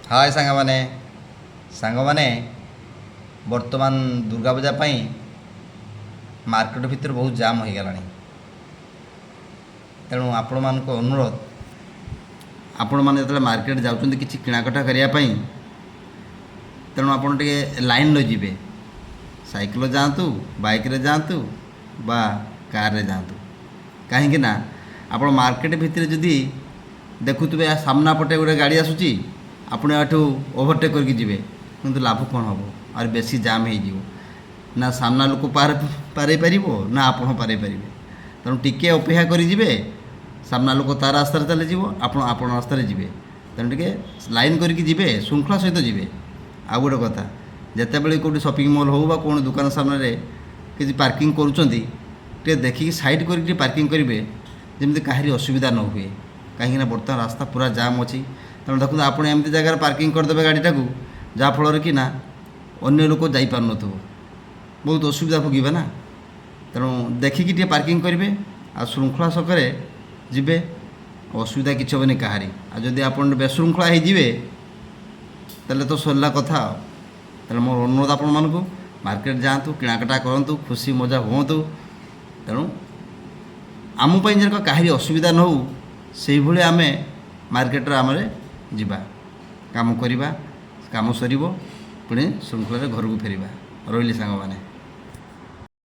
हाय सांगमाने सांगमाने बर्तमान दुर्गा पूजा पाई मार्केट भितर बहुत जाम हो गला तेणु आपण मान अनुरोध आपण मैंने जो मार्केट जाऊँ कि किणाकटा करने तेणु आप लाइन रे जी साइकिल जातु बाइक रे जातु बा कार रे जातु कहीं आप मार्केट भितर जदि देखुवे सामना पटे गोटे गाड़ी आसूची आपने एठू ओभरटेक करके जी कि लाभ कौन हम और बेसी जाम हो ना सामना लोक पारे पार ना आप पारे पारे तेणु टिके अपेक्षा करेंगे सामना लोक तार रास्तार चली आप रास्तार जी तेणु टे लाइन करके जी श्रृंखला सहित जी आ गोटे कथा जितेबाला कौटी शॉपिंग मॉल हो कौन दुकान सामने किसी पार्किंग करुँच देखिए साइड कर पार्किंग करेंगे जमी कहीं असुविधा न हुए कहीं बर्तमान रास्ता पूरा जाम अच्छी तेणु देखो आप एमती जगह पार्किंग करदे गाड़ीटा को जहाँफल कि ना अन्य लोक जापार न बहुत असुविधा भोगे ना तेणु देखिकी पार्किंग करेंगे आ श्रृंखला सकरे जी असुविधा किसी हेनी कहारी आदि आप बेश्रृंखला होजे तेल तो सरला कथा तेल मोर अनुरोध आपण मानक मार्केट जातु किणाकटा करूँ खुशी मजा हूँ तेणु आमपाई जब कहीं असुविधा न हो से भाई आम मार्केट आम जा काम करवा काम सर पुणी श्रृंखला घर को फेरवा रही सांग मैंने।